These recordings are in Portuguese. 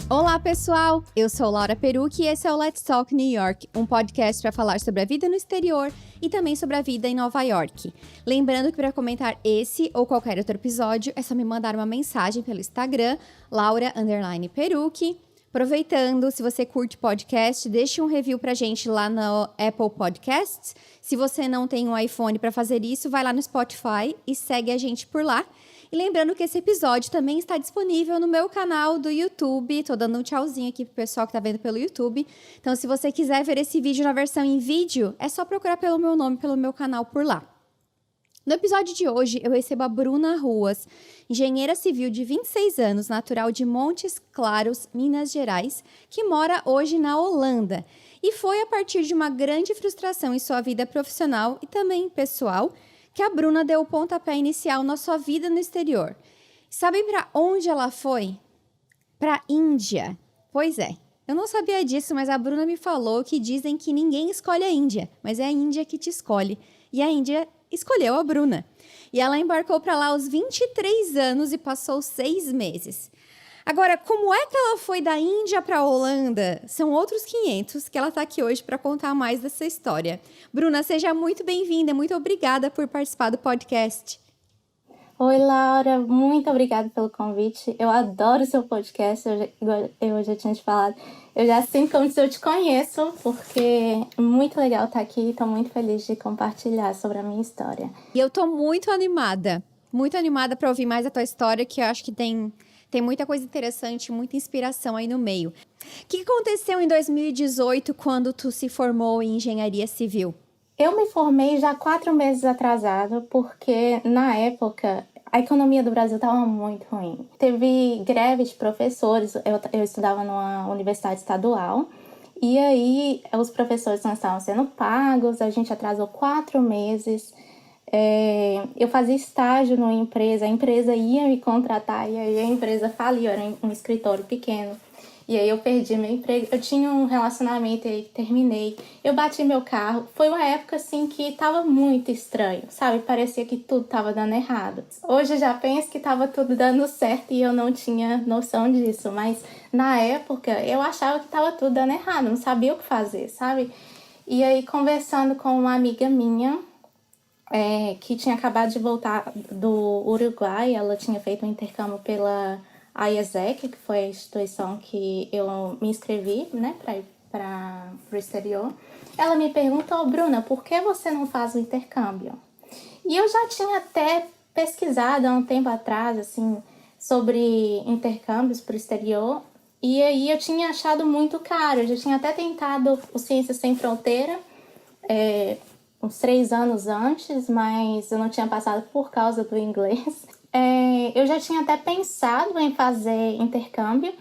Olá, pessoal! Eu sou Laura Perucchi e esse é o Let's Talk New York, um podcast para falar sobre a vida no exterior e também sobre a vida em Nova York. Lembrando que para comentar esse ou qualquer outro episódio, é só me mandar uma mensagem pelo Instagram, Laura_Perucchi. Aproveitando, se você curte podcast, deixe um review pra gente lá no Apple Podcasts. Se você não tem um iPhone para fazer isso, vai lá no Spotify e segue a gente por lá. E lembrando que esse episódio também está disponível no meu canal do YouTube. Tô dando um tchauzinho aqui pro pessoal que tá vendo pelo YouTube. Então, se você quiser ver esse vídeo na versão em vídeo, é só procurar pelo meu nome, pelo meu canal por lá. No episódio de hoje, eu recebo a Bruna Ruas, engenheira civil de 26 anos, natural de Montes Claros, Minas Gerais, que mora hoje na Holanda. E foi a partir de uma grande frustração em sua vida profissional e também pessoal que a Bruna deu o pontapé inicial na sua vida no exterior. Sabem para onde ela foi? Para a Índia. Pois é, eu não sabia disso, mas a Bruna me falou que dizem que ninguém escolhe a Índia, mas é a Índia que te escolhe. E a Índia escolheu a Bruna. E ela embarcou para lá aos 23 anos e passou 6 meses. Agora, como é que ela foi da Índia para a Holanda? São outros 500 que ela está aqui hoje para contar mais dessa história. Bruna, seja muito bem-vinda, muito obrigada por participar do podcast. Oi, Laura, muito obrigada pelo convite. Eu adoro o seu podcast, eu já tinha te falado. Eu já sinto como se eu te conheço, porque é muito legal estar aqui e estou muito feliz de compartilhar sobre a minha história. E eu estou muito animada para ouvir mais a tua história, que eu acho que tem muita coisa interessante, muita inspiração aí no meio. O que aconteceu em 2018 quando tu se formou em engenharia civil? Eu me formei já 4 meses atrasado, porque na época a economia do Brasil estava muito ruim. Teve greve de professores, eu estudava numa universidade estadual, e aí os professores não estavam sendo pagos, a gente atrasou 4 meses. Eu fazia estágio numa empresa, a empresa ia me contratar e aí a empresa faliu, era um escritório pequeno. E aí eu perdi meu emprego, eu tinha um relacionamento e aí terminei. Eu bati meu carro, foi uma época assim que tava muito estranho, sabe? Parecia que tudo tava dando errado. Hoje eu já penso que tava tudo dando certo e eu não tinha noção disso, mas na época eu achava que tava tudo dando errado, não sabia o que fazer, sabe? E aí conversando com uma amiga minha, que tinha acabado de voltar do Uruguai, ela tinha feito um intercâmbio pela IESEC, que foi a instituição que eu me inscrevi, né, para ir para o exterior. Ela me perguntou: Bruna, por que você não faz o intercâmbio? E eu já tinha até pesquisado há um tempo atrás, assim, sobre intercâmbios para o exterior, e aí eu tinha achado muito caro. Eu já tinha até tentado o Ciências Sem Fronteira, uns 3 anos antes, mas eu não tinha passado por causa do inglês. Eu já tinha até pensado em fazer intercâmbio,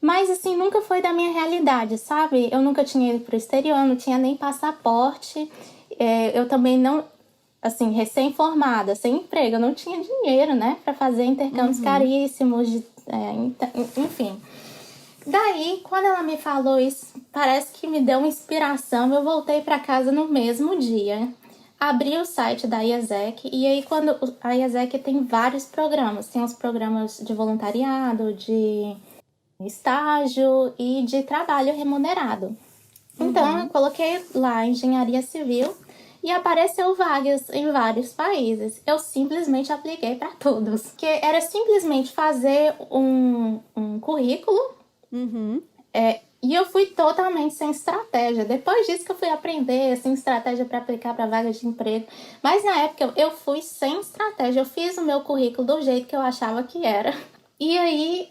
mas assim, nunca foi da minha realidade, sabe? Eu nunca tinha ido para o exterior, não tinha nem passaporte. Eu também não, assim, recém-formada, sem emprego, eu não tinha dinheiro, né, para fazer intercâmbios caríssimos, enfim. Daí, quando ela me falou isso, parece que me deu uma inspiração. Eu voltei para casa no mesmo dia, abri o site da IESEC, e aí quando a IESEC tem vários programas, tem os programas de voluntariado, de estágio e de trabalho remunerado. Então eu coloquei lá engenharia civil e apareceu vagas em vários países. Eu simplesmente apliquei para todos, que era simplesmente fazer um currículo. E eu fui totalmente sem estratégia. Depois disso que eu fui aprender, assim, estratégia para aplicar para vagas de emprego. Mas na época eu fui sem estratégia. Eu fiz o meu currículo do jeito que eu achava que era. E aí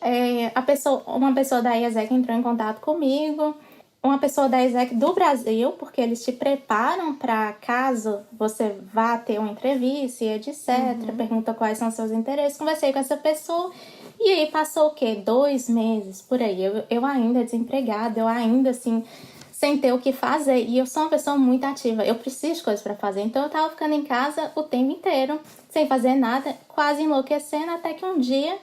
uma pessoa da IESEC entrou em contato comigo. Uma pessoa da IESEC do Brasil, porque eles te preparam para caso você vá ter uma entrevista e etc. Pergunta quais são os seus interesses. Conversei com essa pessoa. E aí passou o quê? 2 meses, por aí. Eu ainda desempregada, eu ainda, assim, sem ter o que fazer. E eu sou uma pessoa muito ativa, eu preciso de coisas pra fazer. Então eu tava ficando em casa o tempo inteiro, sem fazer nada, quase enlouquecendo, até que um dia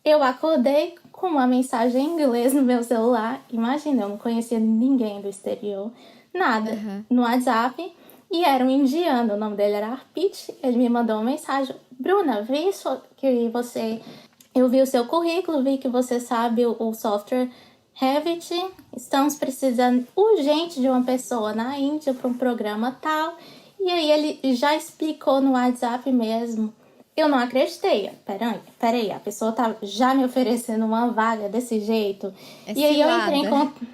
eu acordei com uma mensagem em inglês no meu celular. Imagina, eu não conhecia ninguém do exterior, nada, no WhatsApp. E era um indiano, o nome dele era Arpit. Ele me mandou uma mensagem: Bruna, vi que você... Eu vi o seu currículo, vi que você sabe o software Revit, estamos precisando urgente de uma pessoa na Índia para um programa tal. E aí ele já explicou no WhatsApp mesmo. Eu não acreditei. Peraí, a pessoa tá já me oferecendo uma vaga desse jeito. É e aí eu cilada. entrei em contato.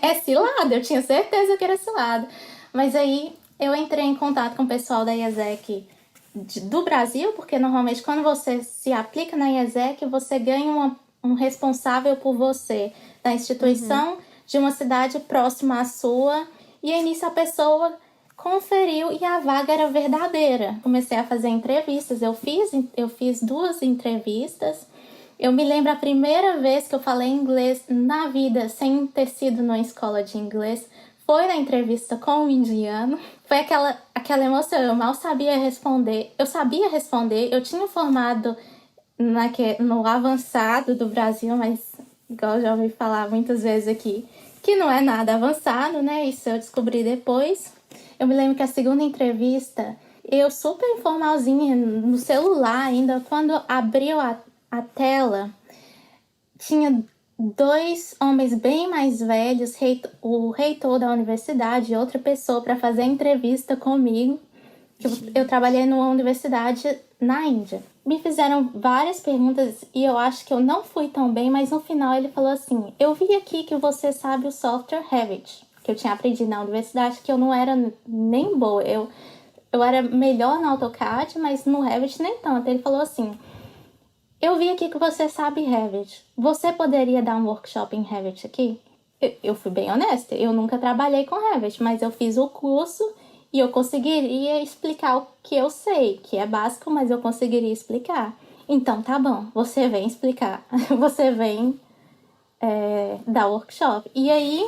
É cilada, eu tinha certeza que era cilada. Mas aí eu entrei em contato com o pessoal da IESEC do Brasil, porque normalmente quando você se aplica na IESEC, você ganha um responsável por você da instituição de uma cidade próxima à sua. E aí nisso a pessoa conferiu e a vaga era verdadeira. Comecei a fazer entrevistas, eu fiz 2 entrevistas. Eu me lembro a primeira vez que eu falei inglês na vida, sem ter sido numa escola de inglês, foi na entrevista com o indiano. Foi aquela emoção, eu mal sabia responder. Eu sabia responder, eu tinha formado no avançado do Brasil, mas igual eu já ouvi falar muitas vezes aqui, que não é nada avançado, né? Isso eu descobri depois. Eu me lembro que a segunda entrevista, eu super informalzinha no celular ainda, quando abriu a tela, tinha 2 homens bem mais velhos, o reitor da universidade e outra pessoa para fazer a entrevista comigo. Eu trabalhei numa universidade na Índia. Me fizeram várias perguntas e eu acho que eu não fui tão bem, mas no final ele falou assim: eu vi aqui que você sabe o software Revit, que eu tinha aprendido na universidade, que eu não era nem boa. Eu era melhor no AutoCAD, mas no Revit nem tanto. Ele falou assim: eu vi aqui que você sabe Revit. Você poderia dar um workshop em Revit aqui? Eu fui bem honesta. Eu nunca trabalhei com Revit, mas eu fiz o curso e eu conseguiria explicar o que eu sei, que é básico, mas eu conseguiria explicar. Então, tá bom. Você vem explicar. Você vem dar workshop. E aí,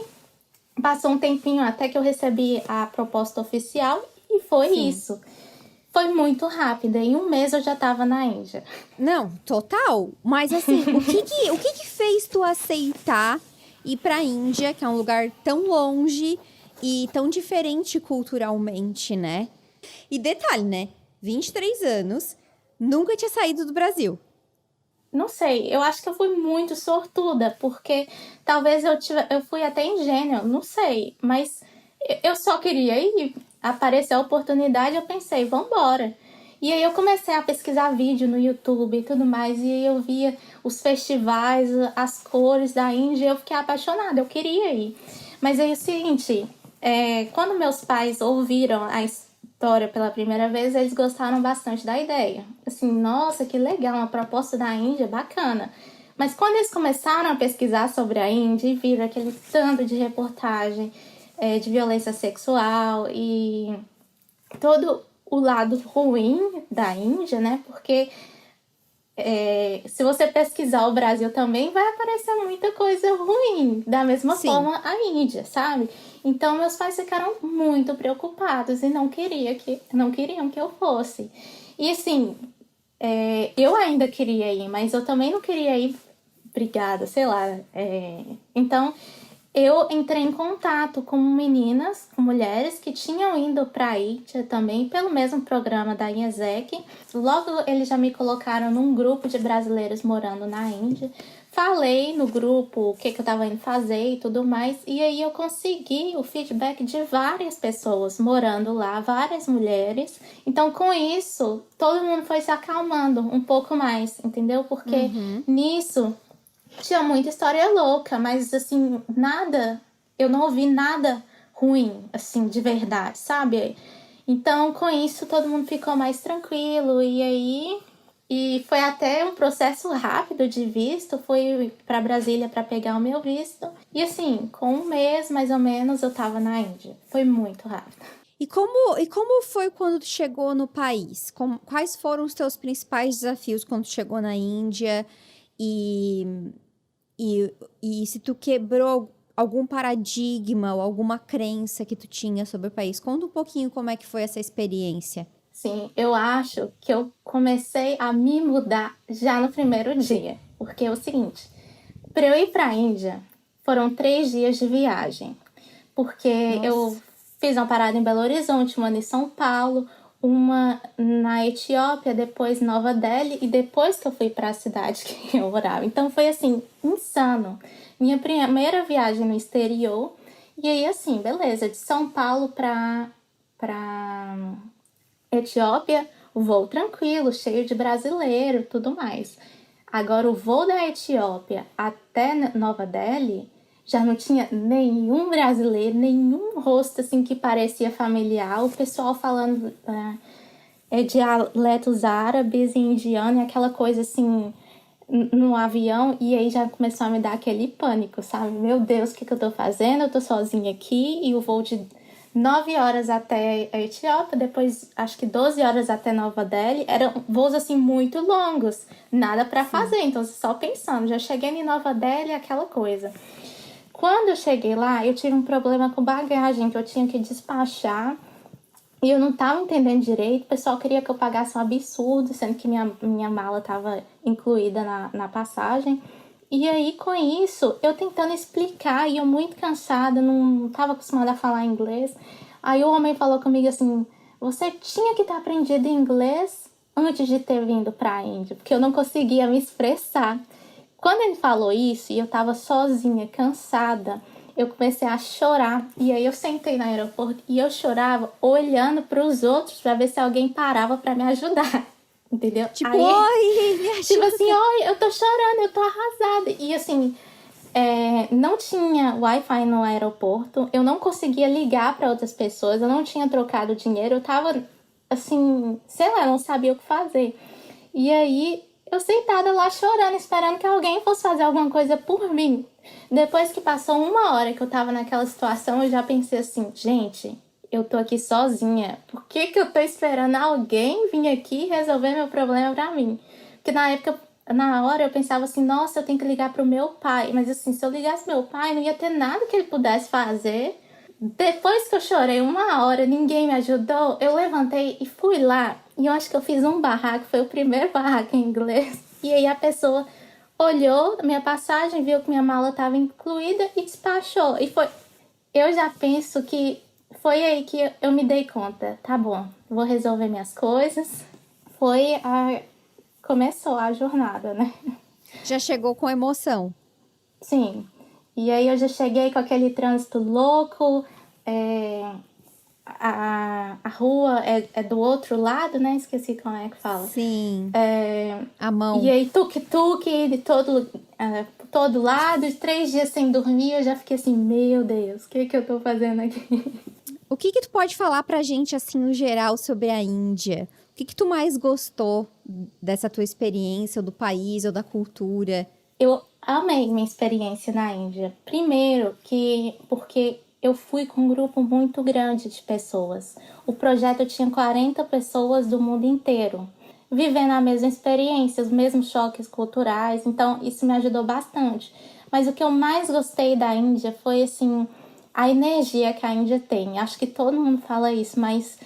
passou um tempinho até que eu recebi a proposta oficial e foi isso. Foi muito rápido. Em 1 mês eu já tava na Índia. Não, total. Mas assim, o que fez tu aceitar ir pra Índia, que é um lugar tão longe e tão diferente culturalmente, né? E detalhe, né? 23 anos, nunca tinha saído do Brasil. Não sei, eu acho que eu fui muito sortuda, porque talvez eu fui até ingênua, não sei. Mas eu só queria ir. Apareceu a oportunidade, eu pensei, vambora. E aí eu comecei a pesquisar vídeo no YouTube e tudo mais, e aí eu via os festivais, as cores da Índia, e eu fiquei apaixonada, eu queria ir. Mas aí é o seguinte, quando meus pais ouviram a história pela primeira vez, eles gostaram bastante da ideia. Assim, nossa, que legal, uma proposta da Índia, bacana. Mas quando eles começaram a pesquisar sobre a Índia e viram aquele tanto de reportagem de violência sexual e todo o lado ruim da Índia, né? Porque se você pesquisar o Brasil também vai aparecer muita coisa ruim, da mesma forma a Índia, sabe? Então meus pais ficaram muito preocupados e não queriam que eu fosse. E assim, eu ainda queria ir, mas eu também não queria ir brigada, sei lá. Então eu entrei em contato com meninas, com mulheres que tinham ido para a Índia também, pelo mesmo programa da IESEC. Logo, eles já me colocaram num grupo de brasileiros morando na Índia. Falei no grupo o que eu estava indo fazer e tudo mais. E aí eu consegui o feedback de várias pessoas morando lá, várias mulheres. Então, com isso, todo mundo foi se acalmando um pouco mais, entendeu? Porque nisso tinha muita história louca, mas assim, eu não ouvi nada ruim, assim, de verdade, sabe? Então, com isso, todo mundo ficou mais tranquilo, e foi até um processo rápido de visto, fui para Brasília para pegar o meu visto, e assim, com 1 mês, mais ou menos, eu tava na Índia. Foi muito rápido. E como foi quando tu chegou no país? Quais foram os teus principais desafios quando tu chegou na Índia? E se tu quebrou algum paradigma ou alguma crença que tu tinha sobre o país? Conta um pouquinho como é que foi essa experiência. Sim, eu acho que eu comecei a me mudar já no primeiro dia. Porque é o seguinte, para eu ir para a Índia, foram 3 dias de viagem. Porque eu fiz uma parada em Belo Horizonte, uma em São Paulo, uma na Etiópia, depois Nova Delhi e depois que eu fui para a cidade que eu morava. Então foi assim, insano. Minha primeira viagem no exterior. E aí assim, beleza, de São Paulo para Etiópia, o voo tranquilo, cheio de brasileiro, tudo mais. Agora o voo da Etiópia até Nova Delhi já não tinha nenhum brasileiro, nenhum rosto assim que parecia familiar. O pessoal falando dialetos árabes e indiano, e aquela coisa assim no avião, e aí já começou a me dar aquele pânico, sabe? Meu Deus, o que eu tô fazendo? Eu tô sozinha aqui, e o voo de 9 horas até a Etiópia, depois acho que 12 horas até Nova Delhi, eram voos assim muito longos, nada para fazer, então só pensando, já cheguei em Nova Delhi, aquela coisa. Quando eu cheguei lá, eu tive um problema com bagagem, que eu tinha que despachar, e eu não tava entendendo direito, o pessoal queria que eu pagasse um absurdo, sendo que minha mala tava incluída na passagem. E aí, com isso, eu tentando explicar, e eu muito cansada, não tava acostumada a falar inglês. Aí o homem falou comigo assim, você tinha que ter aprendido inglês antes de ter vindo pra Índia, porque eu não conseguia me expressar. Quando ele falou isso, e eu tava sozinha, cansada, eu comecei a chorar. E aí eu sentei no aeroporto e eu chorava olhando para os outros para ver se alguém parava para me ajudar. Entendeu? Tipo, aí, oi, me tipo ajuda. assim, oi, eu tô chorando, eu tô arrasada. E assim, não tinha Wi-Fi no aeroporto, eu não conseguia ligar para outras pessoas, eu não tinha trocado dinheiro, eu tava assim, sei lá, eu não sabia o que fazer. E aí eu sentada lá chorando, esperando que alguém fosse fazer alguma coisa por mim. Depois que passou 1 hora que eu tava naquela situação, eu já pensei assim, gente, eu tô aqui sozinha. Por que eu tô esperando alguém vir aqui resolver meu problema pra mim? Porque na hora eu pensava assim, nossa, eu tenho que ligar pro meu pai. Mas assim, se eu ligasse meu pai, não ia ter nada que ele pudesse fazer. Depois que eu chorei 1 hora, ninguém me ajudou, eu levantei e fui lá. E eu acho que eu fiz um barraco, foi o primeiro barraco em inglês. E aí a pessoa olhou minha passagem, viu que minha mala estava incluída e despachou. E foi. Eu já penso que foi aí que eu me dei conta. Tá bom, vou resolver minhas coisas. Começou a jornada, né? Já chegou com emoção. Sim. E aí eu já cheguei com aquele trânsito louco, a rua é do outro lado, né? Esqueci como é que fala. Sim. A mão. E aí tuk-tuk de todo lado, 3 dias sem dormir, eu já fiquei assim, meu Deus, o que eu tô fazendo aqui? O que tu pode falar pra gente, assim, no geral, sobre a Índia? O que tu mais gostou dessa tua experiência, ou do país, ou da cultura? Eu amei minha experiência na Índia. Primeiro, porque eu fui com um grupo muito grande de pessoas. O projeto tinha 40 pessoas do mundo inteiro, vivendo a mesma experiência, os mesmos choques culturais. Então, isso me ajudou bastante. Mas o que eu mais gostei da Índia foi, assim, a energia que a Índia tem. Acho que todo mundo fala isso, mas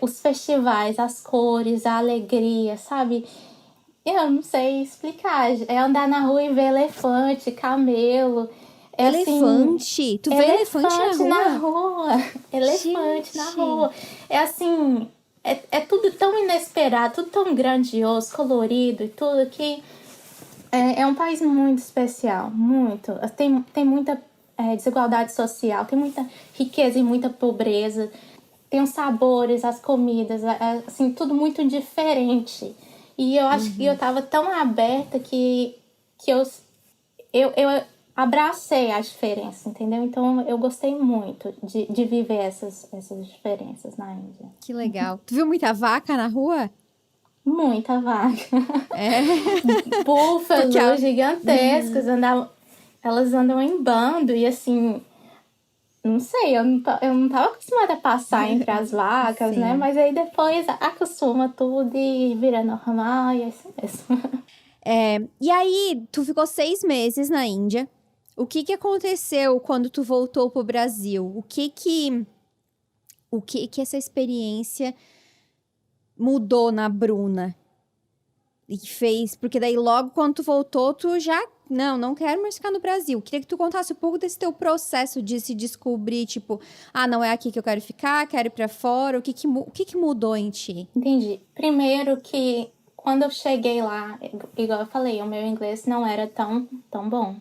os festivais, as cores, a alegria, sabe? Eu não sei explicar. É andar na rua e ver elefante, camelo. É Elefante? assim, Tu vê elefante na rua? na rua. Elefante na Gente! rua. É assim, é tudo tão inesperado, tudo tão grandioso, colorido e tudo que é um país muito especial, muito. Tem muita desigualdade social, tem muita riqueza e muita pobreza. Tem os sabores, as comidas, assim, tudo muito diferente. E eu acho que eu tava tão aberta que eu abracei a diferença, entendeu? Então eu gostei muito de viver essas diferenças na Índia. Que legal. Tu viu muita vaca na rua? Muita vaga. É. Porque Búfalos gigantescos, elas andam em bando e assim, não sei, eu não tava acostumada a passar entre as vacas, né? Sim. Mas aí depois acostuma tudo e vira normal e é isso mesmo. E aí, tu ficou 6 meses na Índia. O que aconteceu quando tu voltou pro Brasil? O que essa experiência mudou na Bruna? E fez, porque daí logo quando tu voltou, tu já, não quero mais ficar no Brasil. Queria que tu contasse um pouco desse teu processo de se descobrir, tipo, não é aqui que eu quero ficar, quero ir pra fora. O que que mudou em ti? Entendi. Primeiro que quando eu cheguei lá, igual eu falei, o meu inglês não era tão bom.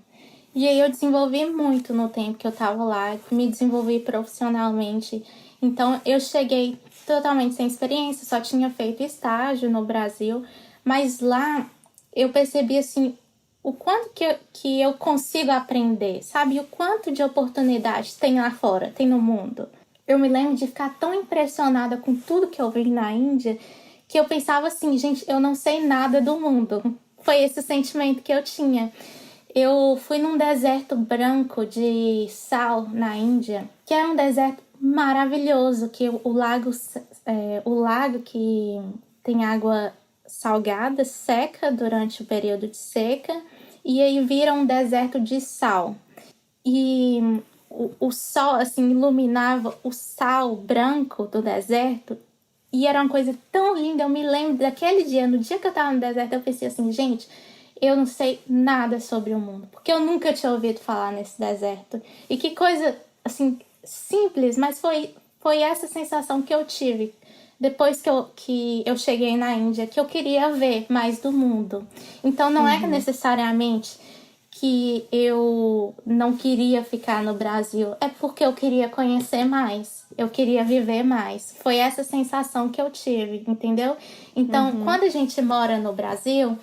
E aí eu desenvolvi muito no tempo que eu tava lá, me desenvolvi profissionalmente. Então eu cheguei totalmente sem experiência, só tinha feito estágio no Brasil, mas lá eu percebi assim o quanto que eu consigo aprender, sabe? O quanto de oportunidades tem lá fora, tem no mundo. Eu me lembro de ficar tão impressionada com tudo que eu vi na Índia que eu pensava assim, gente, eu não sei nada do mundo. Foi esse sentimento que eu tinha. Eu fui num deserto branco de sal na Índia, que é um deserto maravilhoso, que o lago que tem água salgada seca durante o período de seca e aí vira um deserto de sal. E o sol assim iluminava o sal branco do deserto e era uma coisa tão linda. Eu me lembro daquele dia, no dia que eu tava no deserto, eu pensei assim, gente, eu não sei nada sobre o mundo, porque eu nunca tinha ouvido falar nesse deserto. E que coisa, assim, simples, mas foi essa sensação que eu tive depois que eu cheguei na Índia, que eu queria ver mais do mundo. Então não é que necessariamente que eu não queria ficar no Brasil, é porque eu queria conhecer mais, eu queria viver mais. Foi essa sensação que eu tive, entendeu? Então, quando a gente mora no Brasil,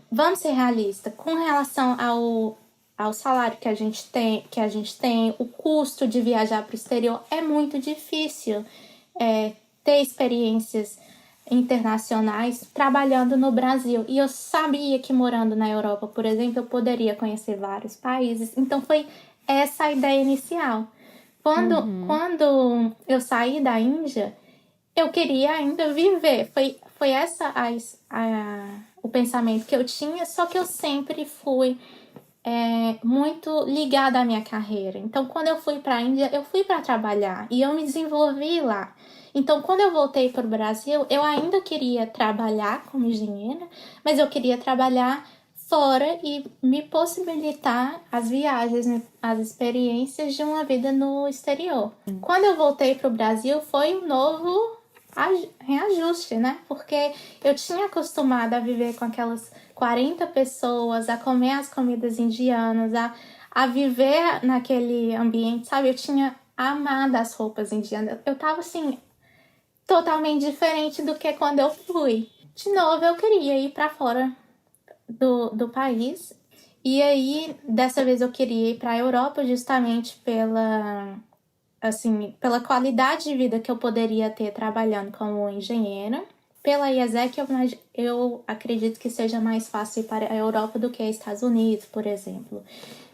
vamos ser realistas, com relação ao salário que a gente tem, o custo de viajar para o exterior é muito difícil ter experiências internacionais trabalhando no Brasil. E eu sabia que morando na Europa, por exemplo, eu poderia conhecer vários países. Então foi essa a ideia inicial. Quando eu saí da Índia, eu queria ainda viver. Foi essa o pensamento que eu tinha, só que eu sempre fui muito ligada à minha carreira. Então, quando eu fui para a Índia, eu fui para trabalhar e eu me desenvolvi lá. Então, quando eu voltei para o Brasil, eu ainda queria trabalhar como engenheira, mas eu queria trabalhar fora e me possibilitar as viagens, as experiências de uma vida no exterior. Quando eu voltei para o Brasil, foi um novo reajuste, né? Porque eu tinha acostumado a viver com aquelas 40 pessoas, a comer as comidas indianas, a viver naquele ambiente, sabe? Eu tinha amado as roupas indianas. Eu tava assim, totalmente diferente do que quando eu fui. De novo, eu queria ir para fora do país. E aí, dessa vez eu queria ir para a Europa justamente pela qualidade de vida que eu poderia ter trabalhando como engenheira. Pela IESEC, eu acredito que seja mais fácil ir para a Europa do que os Estados Unidos, por exemplo.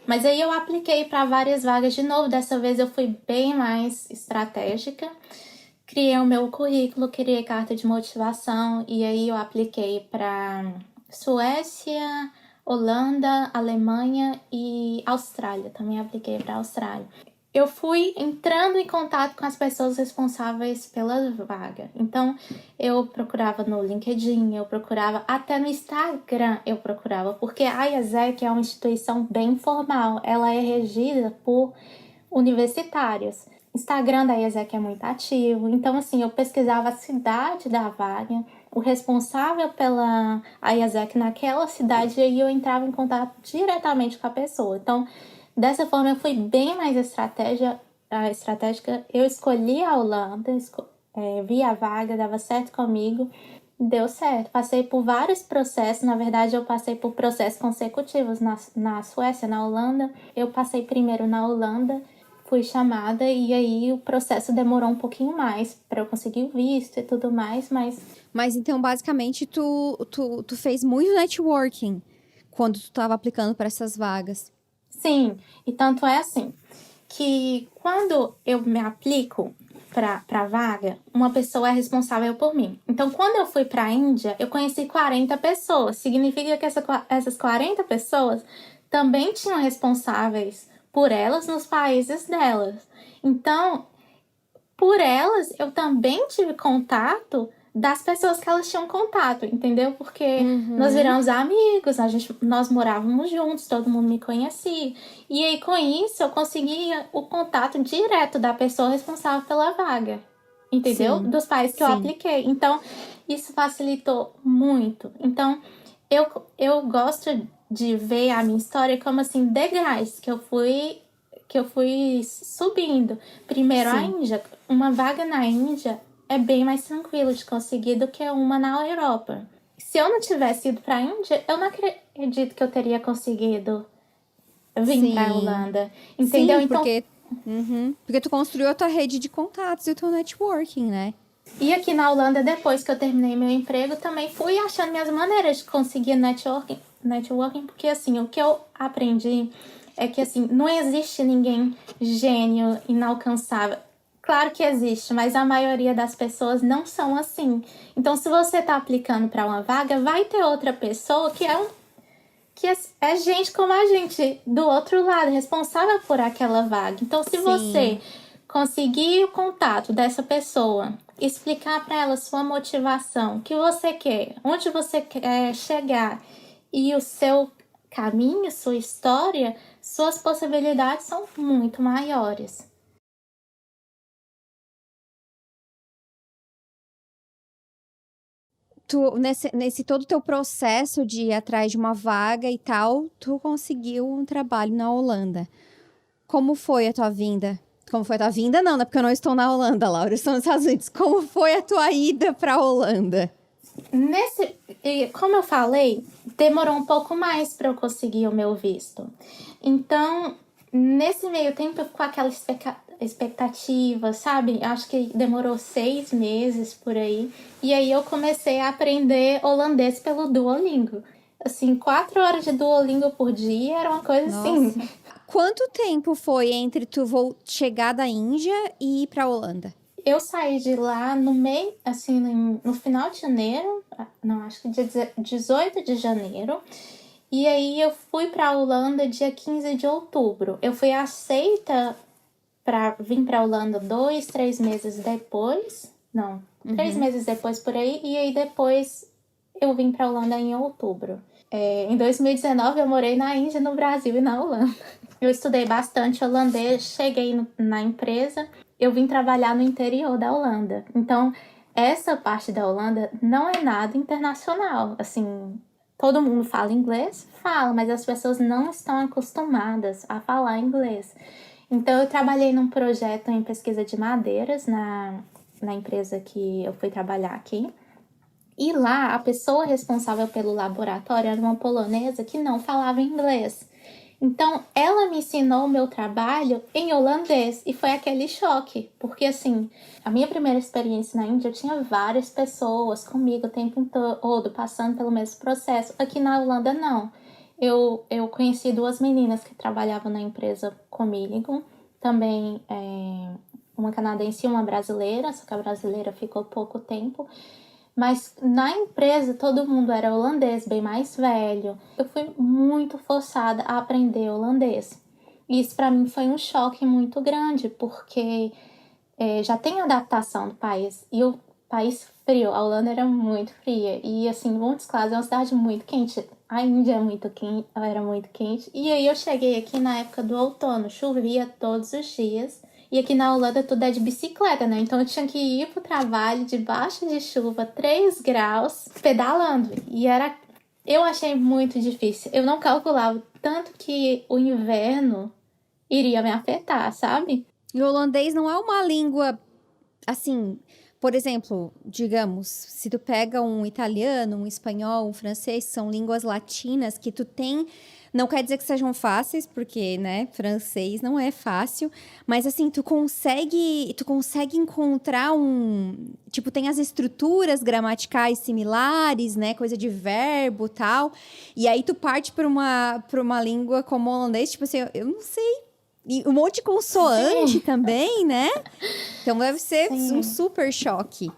Mas aí eu apliquei para várias vagas de novo. Dessa vez eu fui bem mais estratégica. Criei o meu currículo, criei carta de motivação e aí eu apliquei para Suécia, Holanda, Alemanha e Austrália. Também apliquei para a Austrália. Eu fui entrando em contato com as pessoas responsáveis pela vaga. Então, eu procurava no LinkedIn, eu procurava até no Instagram, porque a IESEC é uma instituição bem formal, ela é regida por universitários. O Instagram da IESEC é muito ativo, então assim, eu pesquisava a cidade da vaga, o responsável pela IESEC naquela cidade, e aí eu entrava em contato diretamente com a pessoa. Então, dessa forma, eu fui bem mais estratégica. Eu escolhi a Holanda, vi a vaga, dava certo comigo, deu certo. Passei por vários processos, na verdade, eu passei por processos consecutivos na Suécia, na Holanda. Eu passei primeiro na Holanda, fui chamada e aí o processo demorou um pouquinho mais para eu conseguir o visto e tudo mais, Mas então, basicamente, tu fez muito networking quando tu estava aplicando para essas vagas. Sim, e tanto é assim, que quando eu me aplico para vaga, uma pessoa é responsável por mim. Então, quando eu fui para a Índia, eu conheci 40 pessoas. Significa que essas 40 pessoas também tinham responsáveis por elas nos países delas. Então, por elas, eu também tive contato das pessoas que elas tinham contato, entendeu? Porque nós viramos amigos, nós morávamos juntos, todo mundo me conhecia. E aí, com isso, eu conseguia o contato direto da pessoa responsável pela vaga, entendeu? Sim, Dos países que eu sim. apliquei. Então, isso facilitou muito. Então, eu gosto de ver a minha história como, assim, degraus que eu fui subindo. Primeiro, a Sim. Índia. Uma vaga na Índia é bem mais tranquilo de conseguir do que uma na Europa. Se eu não tivesse ido para a Índia, eu não acredito que eu teria conseguido vir para a Sim. Holanda. Entendeu? Sim, Então, porque tu construiu a tua rede de contatos e o teu networking, né? e aqui na Holanda, depois que eu terminei meu emprego, também fui achando minhas maneiras de conseguir networking, porque assim, o que eu aprendi é que assim, não existe ninguém gênio, inalcançável. Claro que existe, mas a maioria das pessoas não são assim. Então, se você está aplicando para uma vaga, vai ter outra pessoa que é gente como a gente, do outro lado, responsável por aquela vaga. Então, se você Sim. conseguir o contato dessa pessoa, explicar para ela sua motivação, o que você quer, onde você quer chegar e o seu caminho, sua história, suas possibilidades são muito maiores. Tu, nesse todo teu processo de ir atrás de uma vaga e tal, tu conseguiu um trabalho na Holanda. Como foi a tua vinda? Como foi a tua vinda? Não, né? Porque eu não estou na Holanda, Laura. Eu estou nos Estados Unidos. Como foi a tua ida pra Holanda? Como eu falei, demorou um pouco mais para eu conseguir o meu visto. Então, nesse meio tempo, com aquela expectativa, sabe? Acho que demorou 6 meses por aí. E aí eu comecei a aprender holandês pelo Duolingo. Assim, 4 horas de Duolingo por dia era uma coisa assim. Nossa. Quanto tempo foi entre tu chegar da Índia e ir pra Holanda? Eu saí de lá no meio, assim, no final de janeiro, não, acho que dia 18 de janeiro. E aí eu fui para Holanda dia 15 de outubro. Eu fui aceita para vir para Holanda 2, 3 meses depois. Não, 3 meses depois por aí. E aí depois eu vim para Holanda em outubro. Em 2019 eu morei na Índia, no Brasil e na Holanda. Eu estudei bastante holandês, cheguei na empresa, eu vim trabalhar no interior da Holanda. Então, essa parte da Holanda não é nada internacional. Assim, todo mundo fala inglês? Fala, mas as pessoas não estão acostumadas a falar inglês. Então, eu trabalhei num projeto em pesquisa de madeiras na empresa que eu fui trabalhar aqui. E lá, a pessoa responsável pelo laboratório era uma polonesa que não falava inglês. Então, ela me ensinou o meu trabalho em holandês e foi aquele choque, porque assim, a minha primeira experiência na Índia, eu tinha várias pessoas comigo o tempo todo, passando pelo mesmo processo. Aqui na Holanda, não. Eu conheci 2 meninas que trabalhavam na empresa comigo, também uma canadense e uma brasileira, só que a brasileira ficou pouco tempo. Mas na empresa todo mundo era holandês, bem mais velho. Eu fui muito forçada a aprender holandês. E isso para mim foi um choque muito grande, porque já tem adaptação do país. E o país frio, a Holanda era muito fria. E assim, Montes Claros é uma cidade muito quente. A Índia é muito quente, era muito quente. E aí eu cheguei aqui na época do outono, chovia todos os dias. E aqui na Holanda tudo é de bicicleta, né? Então eu tinha que ir pro trabalho debaixo de chuva, 3 graus, pedalando. Eu achei muito difícil. Eu não calculava tanto que o inverno iria me afetar, sabe? E o holandês não é uma língua, assim, por exemplo, digamos, se tu pega um italiano, um espanhol, um francês, são línguas latinas que tu tem. Não quer dizer que sejam fáceis, porque, né, francês não é fácil, mas assim, tu consegue encontrar tipo, tem as estruturas gramaticais similares, né, coisa de verbo, tal. E aí tu parte para uma língua como o holandês, tipo assim, eu não sei. E um monte de consoante Sim, também, né? Então deve ser um sim. super choque.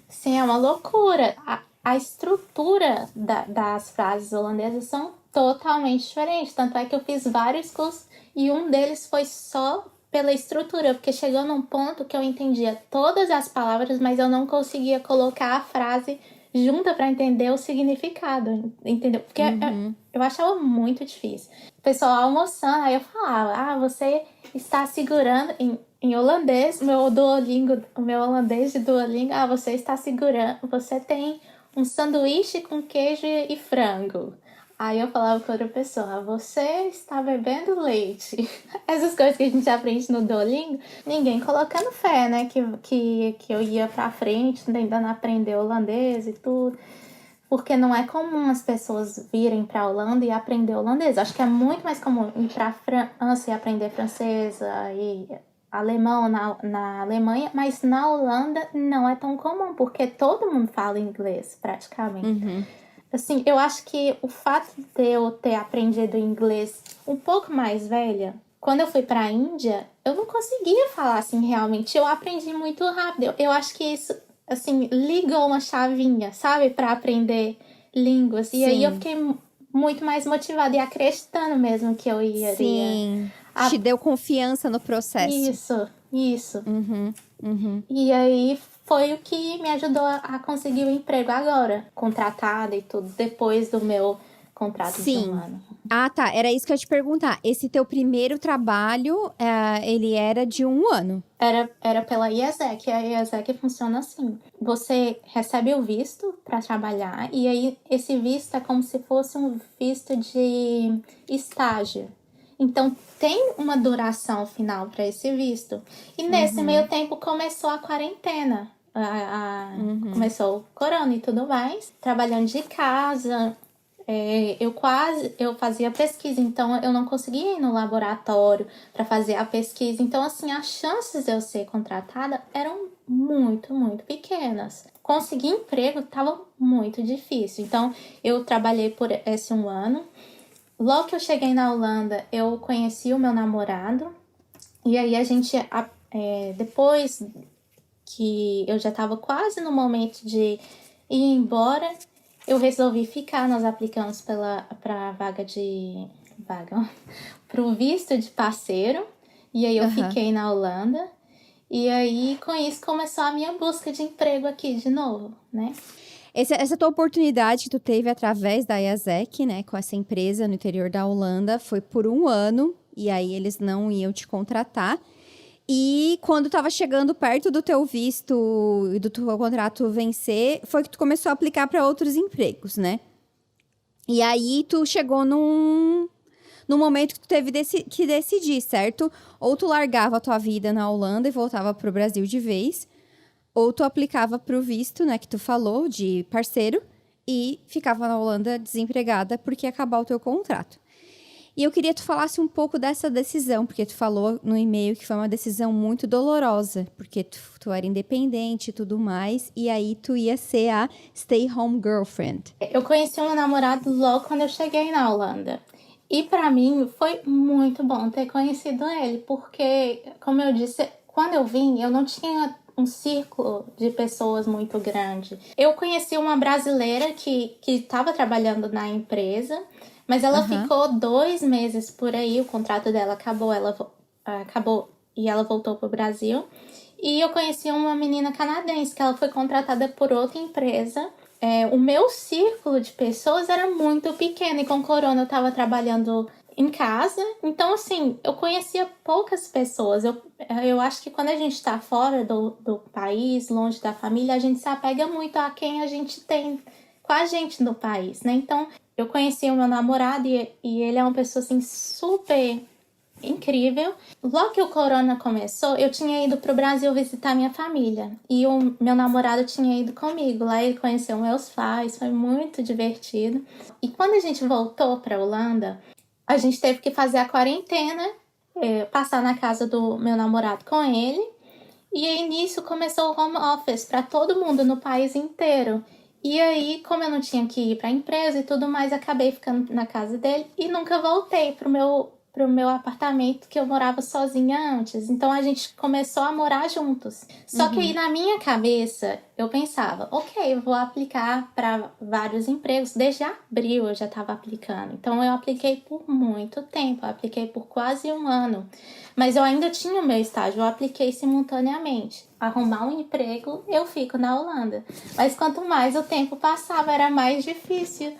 Sim, é uma loucura. A estrutura das frases holandesas são totalmente diferentes. Tanto é que eu fiz vários cursos e um deles foi só pela estrutura, porque chegou num ponto que eu entendia todas as palavras, mas eu não conseguia colocar a frase junta para entender o significado, entendeu? Porque eu achava muito difícil. O pessoal almoçando, aí eu falava, você está segurando, em holandês, o meu holandês de Duolingo, você está segurando, você tem um sanduíche com queijo e frango. Aí eu falava com outra pessoa, você está bebendo leite. Essas coisas que a gente aprende no Duolingo, ninguém colocando fé, né? Que eu ia pra frente, tentando aprender holandês e tudo. Porque não é comum as pessoas virem pra Holanda e aprender holandês. Acho que é muito mais comum ir pra França e aprender francesa e alemão na Alemanha, mas na Holanda não é tão comum, porque todo mundo fala inglês, praticamente. Assim, eu acho que o fato de eu ter aprendido inglês um pouco mais velha, quando eu fui para a Índia, eu não conseguia falar assim realmente. Eu aprendi muito rápido. Eu acho que isso, assim, ligou uma chavinha, sabe, para aprender línguas. E aí eu fiquei muito mais motivada e acreditando mesmo que eu iria. Sim. Te deu confiança no processo. Isso. E aí foi o que me ajudou a conseguir o emprego agora, contratada e tudo, depois do meu contrato de um ano. Ah, tá. Era isso que eu ia te perguntar. Esse teu primeiro trabalho, ele era de 1 ano? Era pela IESEC. A IESEC funciona assim. Você recebe o visto para trabalhar e aí esse visto é como se fosse um visto de estágio. Então, tem uma duração final para esse visto. E nesse meio tempo começou a quarentena. Começou o corona e tudo mais. Trabalhando de casa. Eu fazia pesquisa, então eu não conseguia ir no laboratório para fazer a pesquisa. Então, assim, as chances de eu ser contratada eram muito, muito pequenas. Conseguir emprego estava muito difícil. Então, eu trabalhei por esse 1 ano. Logo que eu cheguei na Holanda, eu conheci o meu namorado. E aí a gente, depois que eu já estava quase no momento de ir embora, eu resolvi ficar. Nós aplicamos para para o visto de parceiro. E aí eu fiquei na Holanda. E aí, com isso, começou a minha busca de emprego aqui de novo, né? Essa tua oportunidade que tu teve através da IASEC, né, com essa empresa no interior da Holanda, foi por 1 ano, e aí eles não iam te contratar. E quando tava chegando perto do teu visto e do teu contrato vencer, foi que tu começou a aplicar para outros empregos, né? E aí tu chegou num momento que tu teve que decidir, certo? Ou tu largava a tua vida na Holanda e voltava pro Brasil de vez, ou tu aplicava pro visto, né, que tu falou, de parceiro, e ficava na Holanda desempregada porque ia acabar o teu contrato. E eu queria que tu falasse um pouco dessa decisão, porque tu falou no e-mail que foi uma decisão muito dolorosa, porque tu era independente e tudo mais, e aí tu ia ser a stay-home girlfriend. Eu conheci o meu namorado logo quando eu cheguei na Holanda. E para mim foi muito bom ter conhecido ele, porque, como eu disse, quando eu vim, eu não tinha um círculo de pessoas muito grande. Eu conheci uma brasileira que estava trabalhando na empresa, mas ela ficou 2 meses por aí, o contrato dela acabou, acabou e ela voltou pro Brasil. E eu conheci uma menina canadense que ela foi contratada por outra empresa. O meu círculo de pessoas era muito pequeno e com corona eu estava trabalhando em casa. Então, assim, eu conhecia poucas pessoas. Eu acho que quando a gente está fora do país, longe da família, a gente se apega muito a quem a gente tem com a gente no país, né? Então, eu conheci o meu namorado e ele é uma pessoa, assim, super incrível. Logo que o corona começou, eu tinha ido pro Brasil visitar minha família. E o meu namorado tinha ido comigo. Lá ele conheceu meus pais, foi muito divertido. E quando a gente voltou pra Holanda, a gente teve que fazer a quarentena, passar na casa do meu namorado com ele. E aí, nisso, começou o home office para todo mundo no país inteiro. E aí, como eu não tinha que ir para a empresa e tudo mais, acabei ficando na casa dele e nunca voltei pro meu pro meu apartamento que eu morava sozinha antes. Então a gente começou a morar juntos. Só que aí na minha cabeça eu pensava, ok, eu vou aplicar para vários empregos. Desde abril eu já estava aplicando. Então eu apliquei por muito tempo, eu apliquei por quase um ano. Mas eu ainda tinha o meu estágio, eu apliquei simultaneamente. Arrumar um emprego, eu fico na Holanda. Mas quanto mais o tempo passava, era mais difícil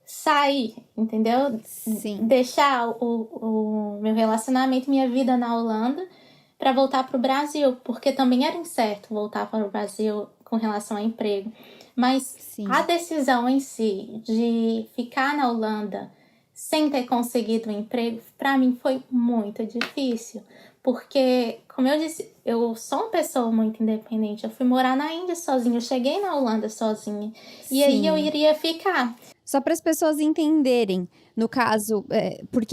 sair, entendeu? Sim. Deixar o meu relacionamento, minha vida na Holanda para voltar para o Brasil, porque também era incerto voltar para o Brasil com relação a emprego. Mas Sim. a decisão em si de ficar na Holanda sem ter conseguido um emprego, para mim foi muito difícil. Porque, como eu disse, eu sou uma pessoa muito independente. Eu fui morar na Índia sozinha, eu cheguei na Holanda sozinha. E aí eu iria ficar. Só para as pessoas entenderem, no caso, por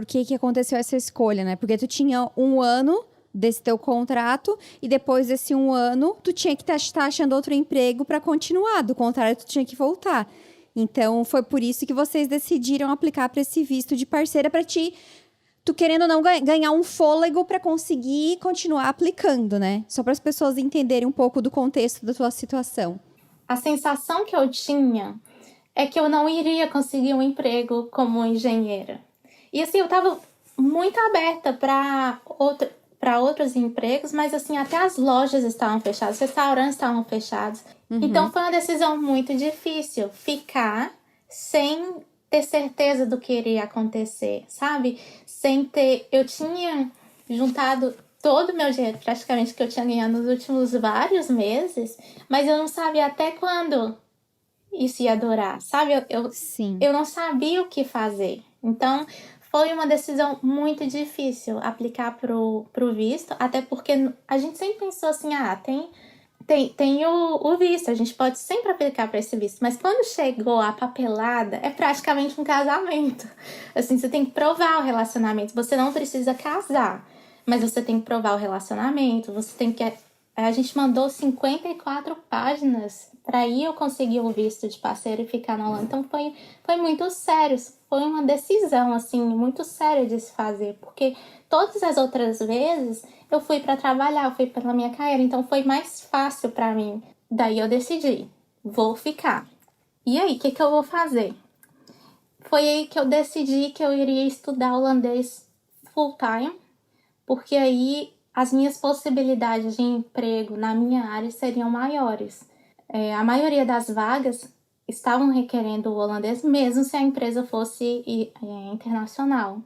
que aconteceu essa escolha, né? Porque tu tinha um ano desse teu contrato e depois desse um ano, tu tinha que estar achando outro emprego para continuar. Do contrário, tu tinha que voltar. Então, foi por isso que vocês decidiram aplicar para esse visto de parceira para tu querendo ou não ganhar um fôlego para conseguir continuar aplicando, né? Só para as pessoas entenderem um pouco do contexto da tua situação. A sensação que eu tinha é que eu não iria conseguir um emprego como engenheira. E assim, eu estava muito aberta para outros empregos, mas assim, até as lojas estavam fechadas, os restaurantes estavam fechados. Então foi uma decisão muito difícil ficar sem ter certeza do que iria acontecer, sabe? Eu tinha juntado todo o meu dinheiro, praticamente, que eu tinha ganhado nos últimos vários meses, mas eu não sabia até quando isso ia durar, sabe? Eu não sabia o que fazer. Então, foi uma decisão muito difícil aplicar pro visto, até porque a gente sempre pensou assim, tem o visto, a gente pode sempre aplicar para esse visto, mas quando chegou a papelada, é praticamente um casamento. Assim, você tem que provar o relacionamento, você não precisa casar, mas você tem que provar o relacionamento, você tem que... A gente mandou 54 páginas para aí eu conseguir o visto de parceiro e ficar na Holanda. Então foi muito sério, foi uma decisão assim muito séria de se fazer, porque todas as outras vezes eu fui para trabalhar, eu fui pela minha carreira, então foi mais fácil para mim. Daí eu decidi, vou ficar. E aí, o que eu vou fazer? Foi aí que eu decidi que eu iria estudar holandês full time, porque aí as minhas possibilidades de emprego na minha área seriam maiores. A maioria das vagas estavam requerendo o holandês, mesmo se a empresa fosse internacional.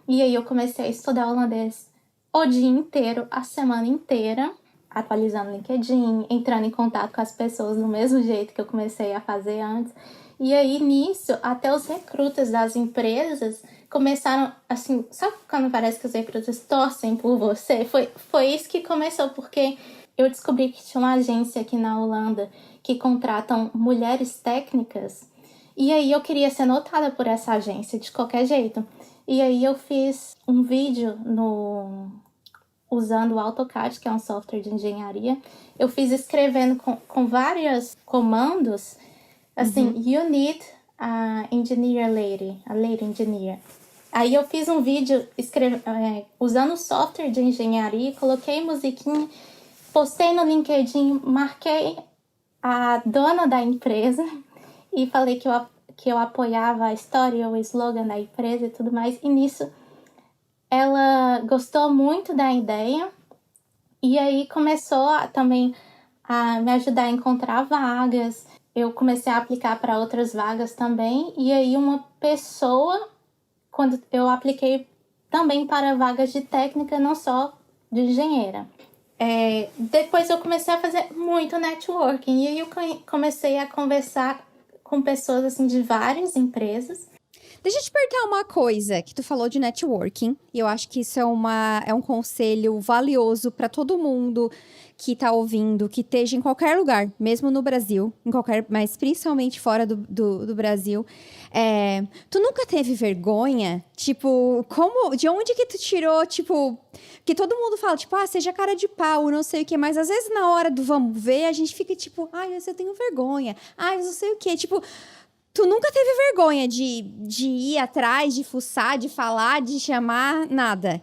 E aí eu comecei a estudar holandês o dia inteiro, a semana inteira, atualizando o LinkedIn, entrando em contato com as pessoas do mesmo jeito que eu comecei a fazer antes. E aí, nisso, até os recrutas das empresas começaram, assim, sabe quando parece que os recrutas torcem por você? Foi isso que começou, porque eu descobri que tinha uma agência aqui na Holanda que contratam mulheres técnicas. E aí eu queria ser notada por essa agência, de qualquer jeito. E aí eu fiz um vídeo usando o AutoCAD, que é um software de engenharia. Eu fiz escrevendo com vários comandos, assim, you need a engineer lady, a lady engineer. Aí eu fiz um vídeo usando o software de engenharia, coloquei musiquinha, postei no LinkedIn, marquei a dona da empresa e falei que eu apoiava a história, o slogan da empresa e tudo mais. E nisso ela gostou muito da ideia e aí começou também a me ajudar a encontrar vagas. Eu comecei a aplicar para outras vagas também. E aí uma pessoa, quando eu apliquei também para vagas de técnica, não só de engenheira. Depois eu comecei a fazer muito networking. E aí eu comecei a conversar com pessoas assim, de várias empresas. Deixa eu te perguntar uma coisa, que tu falou de networking, e eu acho que isso é um conselho valioso para todo mundo que tá ouvindo, que esteja em qualquer lugar, mesmo no Brasil, mas principalmente fora do Brasil. Tu nunca teve vergonha? Tipo, de onde que tu tirou, tipo... Que todo mundo fala, tipo, seja cara de pau, não sei o quê, mas às vezes na hora do vamos ver, a gente fica tipo, mas eu tenho vergonha, mas não sei o quê, tipo... Tu nunca teve vergonha de ir atrás, de fuçar, de falar, de chamar, nada?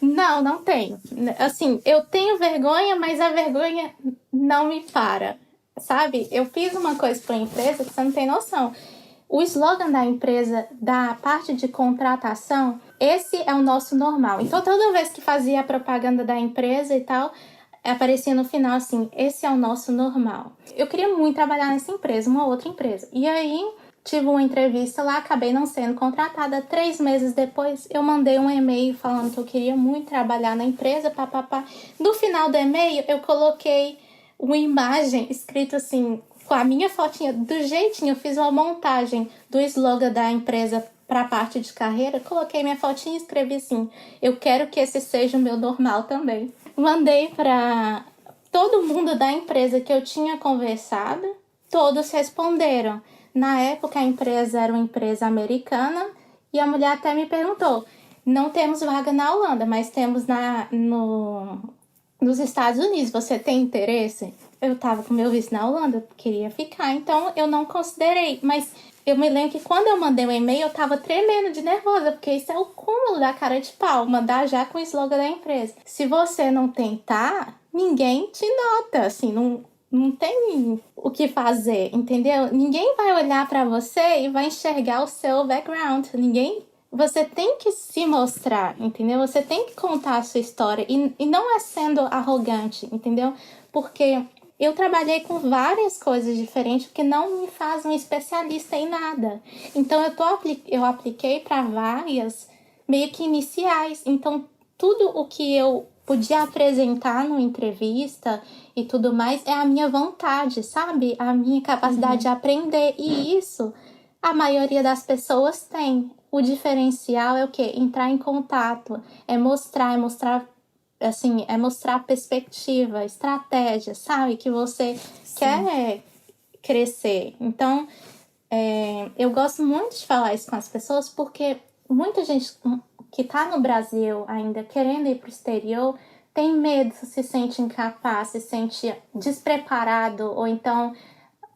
Não, não tenho. Assim, eu tenho vergonha, mas a vergonha não me para, sabe? Eu fiz uma coisa para a empresa que você não tem noção. O slogan da empresa, da parte de contratação, esse é o nosso normal. Então, toda vez que fazia a propaganda da empresa e tal, aparecia no final assim, esse é o nosso normal. Eu queria muito trabalhar nessa empresa, uma outra empresa. E aí, tive uma entrevista lá, acabei não sendo contratada. 3 meses depois, eu mandei um e-mail falando que eu queria muito trabalhar na empresa, papapá. No final do e-mail, eu coloquei uma imagem escrito assim, com a minha fotinha, do jeitinho, eu fiz uma montagem do slogan da empresa para a parte de carreira, coloquei minha fotinha e escrevi assim, eu quero que esse seja o meu normal também. Mandei para todo mundo da empresa que eu tinha conversado, todos responderam. Na época a empresa era uma empresa americana e a mulher até me perguntou, não temos vaga na Holanda, mas temos nos Estados Unidos, você tem interesse? Eu tava com meu visto na Holanda, queria ficar, então eu não considerei. Mas eu me lembro que quando eu mandei o e-mail, eu tava tremendo de nervosa, porque isso é o cúmulo da cara de pau, mandar já com o slogan da empresa. Se você não tentar, ninguém te nota, assim, não tem o que fazer, entendeu? Ninguém vai olhar pra você e vai enxergar o seu background, Você tem que se mostrar, entendeu? Você tem que contar a sua história e não é sendo arrogante, entendeu? Porque eu trabalhei com várias coisas diferentes que não me fazem um especialista em nada. Então eu apliquei para várias meio que iniciais. Então tudo o que eu podia apresentar numa entrevista e tudo mais é a minha vontade, sabe? A minha capacidade de aprender. E isso a maioria das pessoas tem. O diferencial é o quê? Entrar em contato, é mostrar assim, é mostrar perspectiva, estratégia, sabe? Que você quer crescer. Então, eu gosto muito de falar isso com as pessoas porque muita gente que tá no Brasil ainda querendo ir pro exterior tem medo, se sente incapaz, se sente despreparado ou então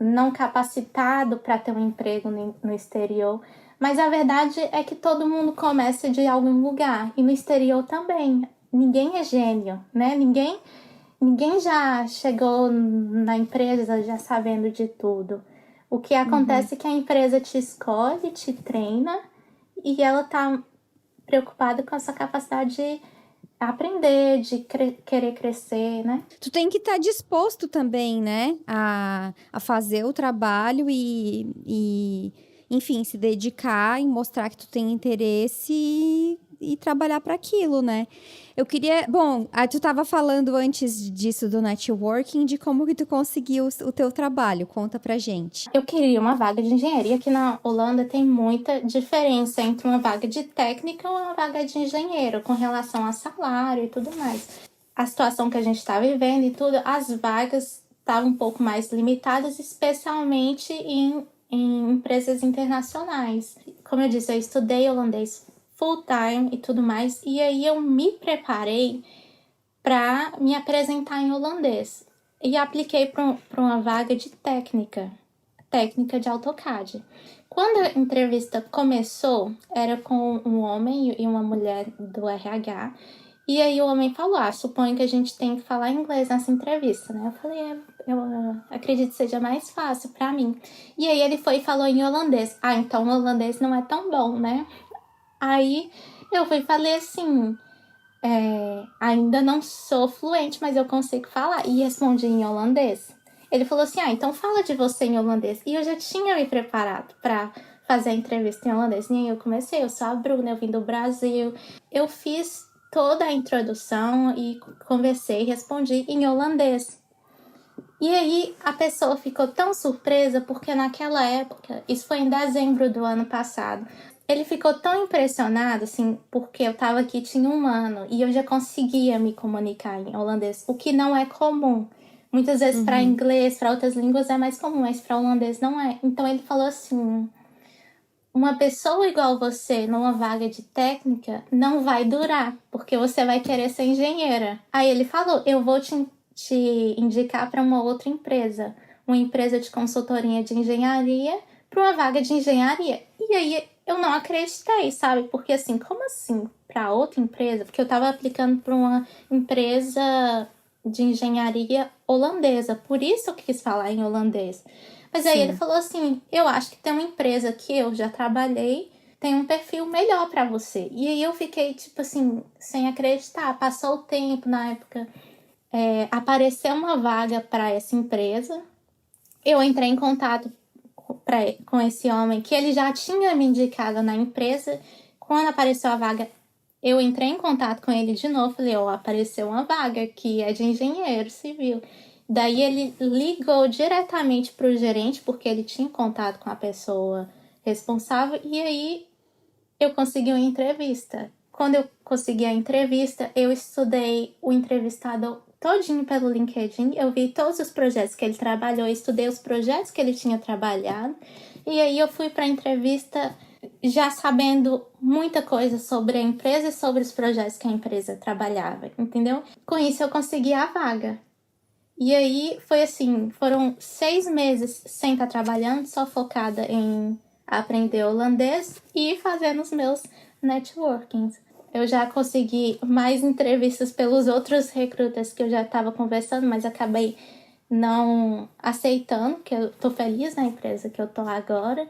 não capacitado para ter um emprego no exterior. Mas a verdade é que todo mundo começa de algum lugar. E no exterior também. Ninguém é gênio, né? Ninguém já chegou na empresa já sabendo de tudo. O que acontece é que a empresa te escolhe, te treina e ela tá preocupada com a sua capacidade de aprender, de querer crescer, né? Tu tem que estar disposto também, né, a fazer o trabalho e, enfim, se dedicar e mostrar que tu tem interesse e trabalhar para aquilo, né? Eu queria... Bom, aí tu tava falando antes disso do networking, de como que tu conseguiu o teu trabalho. Conta pra gente. Eu queria uma vaga de engenharia. Aqui na Holanda tem muita diferença entre uma vaga de técnica e uma vaga de engenheiro, com relação a salário e tudo mais. A situação que a gente está vivendo e tudo, as vagas estavam um pouco mais limitadas, especialmente em empresas internacionais. Como eu disse, eu estudei holandês full time e tudo mais, e aí eu me preparei para me apresentar em holandês. E apliquei para uma vaga de técnica de AutoCAD. Quando a entrevista começou, era com um homem e uma mulher do RH, e aí o homem falou, suponho que a gente tem que falar inglês nessa entrevista, né? Eu falei, eu acredito que seja mais fácil para mim. E aí ele foi e falou em holandês. Então o holandês não é tão bom, né? Aí eu fui e falei assim, ainda não sou fluente, mas eu consigo falar. E respondi em holandês. Ele falou assim, então fala de você em holandês. E eu já tinha me preparado para fazer a entrevista em holandês. E aí eu comecei, eu sou a Bruna, eu vim do Brasil. Eu fiz toda a introdução e conversei, respondi em holandês. E aí a pessoa ficou tão surpresa porque naquela época, isso foi em dezembro do ano passado, ele ficou tão impressionado, assim, porque eu tava aqui, tinha 1 ano, e eu já conseguia me comunicar em holandês, o que não é comum. Muitas vezes para inglês, para outras línguas é mais comum, mas para holandês não é. Então ele falou assim, uma pessoa igual você numa vaga de técnica não vai durar, porque você vai querer ser engenheira. Aí ele falou, eu vou te indicar para uma outra empresa, uma empresa de consultoria de engenharia, para uma vaga de engenharia. E aí eu não acreditei, sabe? Porque assim, como assim para outra empresa? Porque eu estava aplicando para uma empresa de engenharia holandesa, por isso eu quis falar em holandês. Mas aí ele falou assim, eu acho que tem uma empresa que eu já trabalhei, tem um perfil melhor para você. E aí eu fiquei, tipo assim, sem acreditar. Passou o tempo, na época, apareceu uma vaga para essa empresa. Eu entrei em contato com esse homem, que ele já tinha me indicado na empresa. Quando apareceu a vaga, eu entrei em contato com ele de novo. Falei, apareceu uma vaga que é de engenheiro civil. Daí ele ligou diretamente para o gerente, porque ele tinha contato com a pessoa responsável. E aí eu consegui uma entrevista. Quando eu consegui a entrevista, eu estudei o entrevistado todinho pelo LinkedIn. Eu vi todos os projetos que ele trabalhou, estudei os projetos que ele tinha trabalhado. E aí eu fui para a entrevista já sabendo muita coisa sobre a empresa e sobre os projetos que a empresa trabalhava, entendeu? Com isso eu consegui a vaga. E aí foi assim, foram 6 meses sem estar trabalhando, só focada em aprender holandês e fazendo os meus networkings. Eu já consegui mais entrevistas pelos outros recrutas que eu já estava conversando, mas acabei não aceitando, que eu tô feliz na empresa que eu tô agora,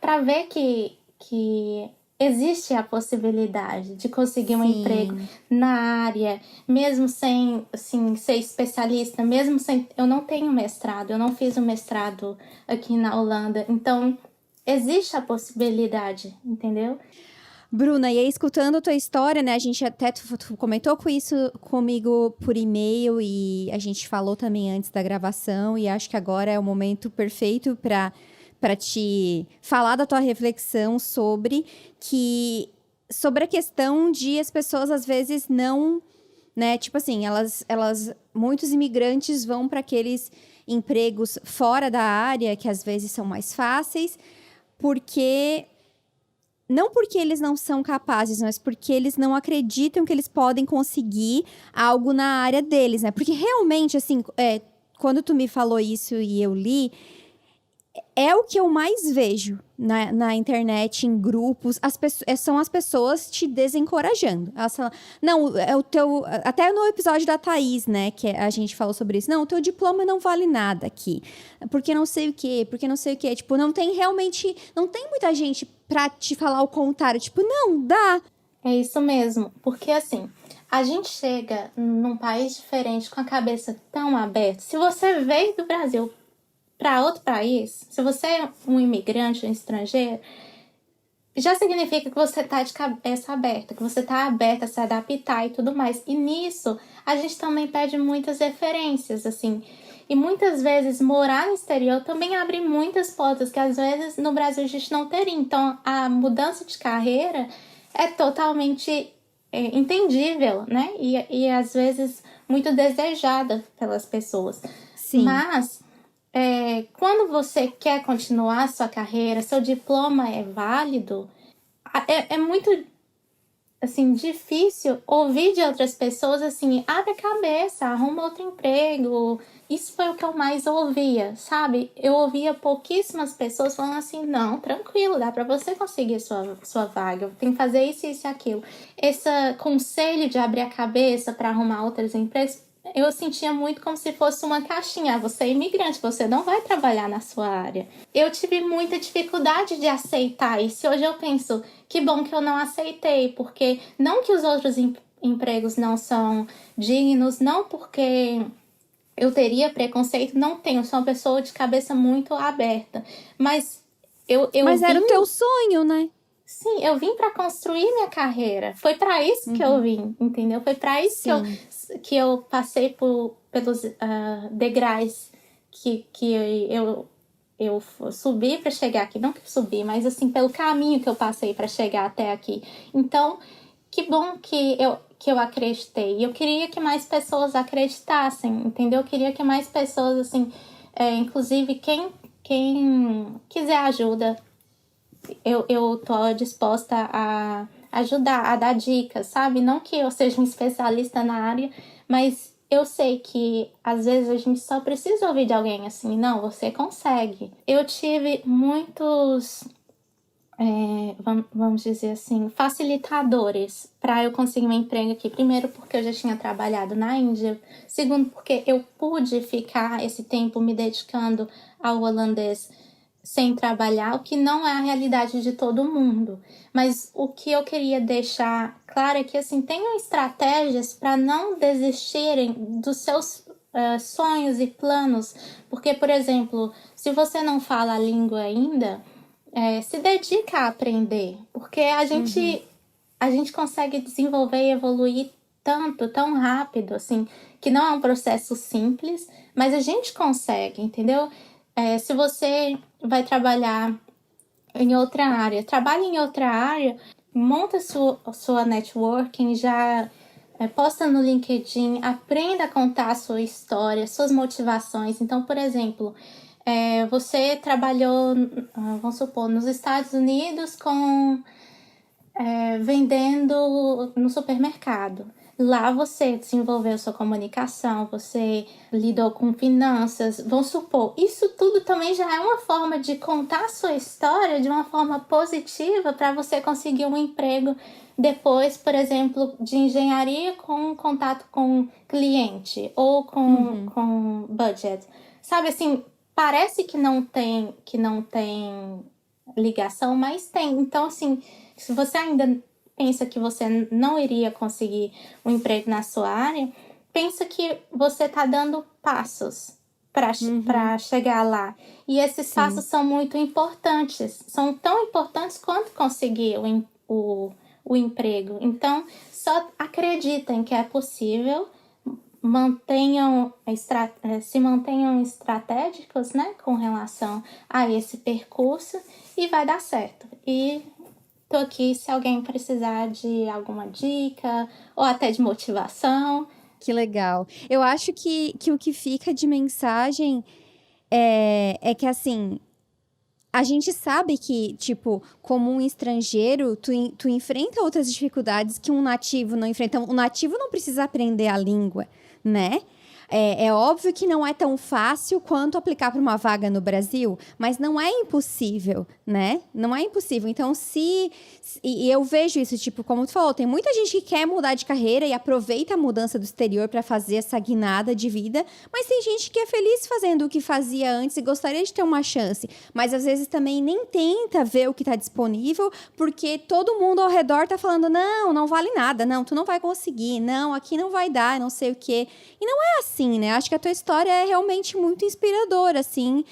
para ver que existe a possibilidade de conseguir um emprego na área, mesmo sem assim, ser especialista, mesmo sem... Eu não tenho mestrado, eu não fiz o mestrado aqui na Holanda, então existe a possibilidade, entendeu? Bruna, e aí, escutando a tua história, né? A gente até tu comentou com isso comigo por e-mail e a gente falou também antes da gravação e acho que agora é o momento perfeito para te falar da tua reflexão sobre a questão de as pessoas às vezes não, né? Tipo assim, muitos imigrantes vão para aqueles empregos fora da área que às vezes são mais fáceis, não porque eles não são capazes, mas porque eles não acreditam que eles podem conseguir algo na área deles, né? Porque realmente, assim, quando tu me falou isso e eu li, é o que eu mais vejo na internet, em grupos. São as pessoas te desencorajando. Elas falam, não, é o teu... Até no episódio da Thaís, né, que a gente falou sobre isso. Não, o teu diploma não vale nada aqui. Porque não sei o quê, porque não sei o quê. Tipo, não tem realmente... Não tem muita gente pra te falar o contrário. Tipo, não, dá. É isso mesmo. Porque, assim, a gente chega num país diferente com a cabeça tão aberta. Se você veio do Brasil para outro país, se você é um imigrante, um estrangeiro, já significa que você tá de cabeça aberta, que você tá aberta a se adaptar e tudo mais. E nisso, a gente também pede muitas referências, assim. E muitas vezes morar no exterior também abre muitas portas que às vezes no Brasil a gente não teria. Então, a mudança de carreira é totalmente entendível, né? E às vezes muito desejada pelas pessoas. Sim. Mas quando você quer continuar a sua carreira, seu diploma é válido, é muito assim, difícil ouvir de outras pessoas assim, abre a cabeça, arruma outro emprego. Isso foi o que eu mais ouvia, sabe? Eu ouvia pouquíssimas pessoas falando assim, não, tranquilo, dá pra você conseguir sua vaga, tem que fazer isso, isso e aquilo. Esse conselho de abrir a cabeça para arrumar outros empregos, eu sentia muito como se fosse uma caixinha. Você é imigrante, você não vai trabalhar na sua área. Eu tive muita dificuldade de aceitar isso. Hoje eu penso, que bom que eu não aceitei, porque não que os outros empregos não são dignos, não porque eu teria preconceito, não tenho. Eu sou uma pessoa de cabeça muito aberta. Mas Mas era o teu sonho, né? Sim, eu vim para construir minha carreira. Foi para isso que eu vim, entendeu? Foi para isso que eu passei pelos degraus que eu subi para chegar aqui. Não que subi, mas assim, pelo caminho que eu passei para chegar até aqui. Então, que bom que eu acreditei. Eu queria que mais pessoas acreditassem, entendeu? Eu queria que mais pessoas, assim, inclusive quem quiser ajuda, eu tô disposta a ajudar, a dar dicas, sabe? Não que eu seja um especialista na área, mas eu sei que às vezes a gente só precisa ouvir de alguém assim, não, você consegue. Eu tive muitos, vamos dizer assim, facilitadores para eu conseguir um emprego aqui. Primeiro, porque eu já tinha trabalhado na Índia. Segundo, porque eu pude ficar esse tempo me dedicando ao holandês sem trabalhar, o que não é a realidade de todo mundo. Mas o que eu queria deixar claro é que, assim, tenham estratégias para não desistirem dos seus sonhos e planos. Porque, por exemplo, se você não fala a língua ainda, se dedica a aprender. Porque a gente consegue desenvolver e evoluir tanto, tão rápido, assim, que não é um processo simples, mas a gente consegue, entendeu? Se você vai trabalhar em outra área, trabalhe em outra área, monta sua networking, já posta no LinkedIn, aprenda a contar a sua história, suas motivações. Então, por exemplo, você trabalhou, vamos supor, nos Estados Unidos vendendo no supermercado. Lá você desenvolveu sua comunicação, você lidou com finanças, vamos supor. Isso tudo também já é uma forma de contar a sua história de uma forma positiva para você conseguir um emprego depois, por exemplo, de engenharia com contato com cliente ou com budget. Sabe assim, parece que não tem ligação, mas tem. Então, assim, se você ainda pensa que você não iria conseguir um emprego na sua área, pensa que você está dando passos para chegar lá. E esses passos são muito importantes. São tão importantes quanto conseguir o emprego. Então, só acreditem que é possível. Se mantenham estratégicos, né, com relação a esse percurso e vai dar certo. E tô aqui se alguém precisar de alguma dica ou até de motivação. Que legal. Eu acho que o que fica de mensagem é que, assim, a gente sabe que, tipo, como um estrangeiro, tu enfrenta outras dificuldades que um nativo não enfrenta. Um nativo não precisa aprender a língua, né? É óbvio que não é tão fácil quanto aplicar para uma vaga no Brasil, mas não é impossível, né? Não é impossível. Então, e eu vejo isso, tipo, como tu falou, tem muita gente que quer mudar de carreira e aproveita a mudança do exterior para fazer essa guinada de vida, mas tem gente que é feliz fazendo o que fazia antes e gostaria de ter uma chance, mas às vezes também nem tenta ver o que está disponível, porque todo mundo ao redor tá falando, não vale nada, não, tu não vai conseguir, não, aqui não vai dar, não sei o quê. E não é assim, né? Acho que a tua história é realmente muito inspiradora, assim.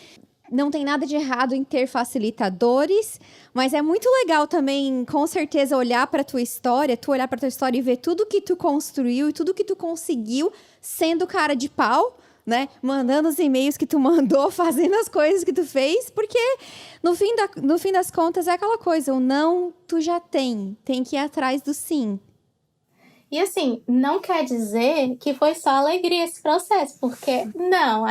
Não tem nada de errado em ter facilitadores, mas é muito legal também, com certeza, olhar para tua história, tu olhar para tua história e ver tudo que tu construiu e tudo que tu conseguiu sendo cara de pau, né? Mandando os e-mails que tu mandou, fazendo as coisas que tu fez, porque no fim das contas é aquela coisa, o não tu já tem que ir atrás do sim. E assim, não quer dizer que foi só alegria esse processo, porque não,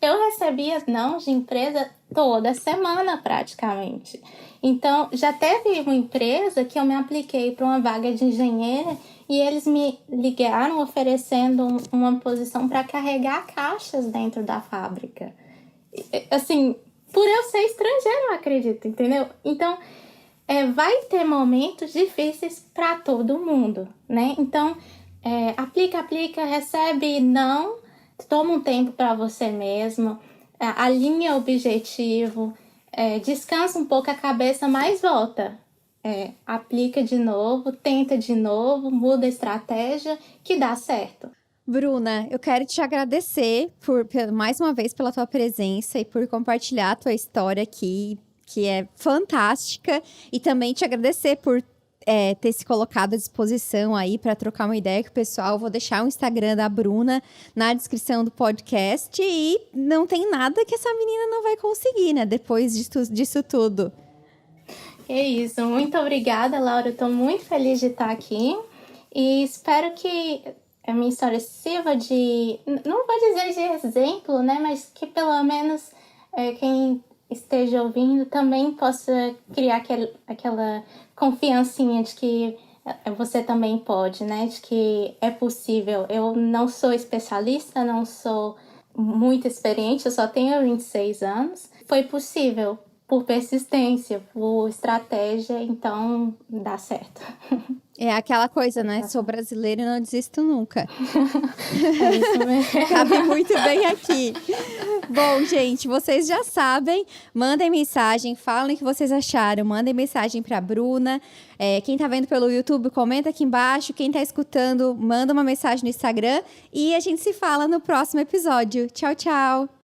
eu recebia não de empresa toda semana praticamente. Então, já teve uma empresa que eu me apliquei para uma vaga de engenheira e eles me ligaram oferecendo uma posição para carregar caixas dentro da fábrica. Assim, por eu ser estrangeira, eu acredito, entendeu? Então, vai ter momentos difíceis para todo mundo, né? Então, aplica, recebe não, toma um tempo para você mesmo, alinha o objetivo, descansa um pouco a cabeça, mas volta. Aplica de novo, tenta de novo, muda a estratégia que dá certo. Bruna, eu quero te agradecer mais uma vez pela tua presença e por compartilhar a tua história aqui, que é fantástica, e também te agradecer por ter se colocado à disposição aí para trocar uma ideia com o pessoal. Eu vou deixar o Instagram da Bruna na descrição do podcast e não tem nada que essa menina não vai conseguir, né? Depois disso tudo. É isso, muito obrigada, Laura. Eu tô muito feliz de estar aqui e espero que a minha história sirva não vou dizer de exemplo, né? Mas que pelo menos quem esteja ouvindo também possa criar aquela confiancinha de que você também pode, né? De que é possível. Eu não sou especialista, não sou muito experiente, eu só tenho 26 anos. Foi possível por persistência, por estratégia, então dá certo. É aquela coisa, né? Sou brasileira e não desisto nunca. É isso mesmo. Cabe muito bem aqui. Bom, gente, vocês já sabem. Mandem mensagem, falem o que vocês acharam. Mandem mensagem pra Bruna. Quem tá vendo pelo YouTube, comenta aqui embaixo. Quem tá escutando, manda uma mensagem no Instagram. E a gente se fala no próximo episódio. Tchau, tchau!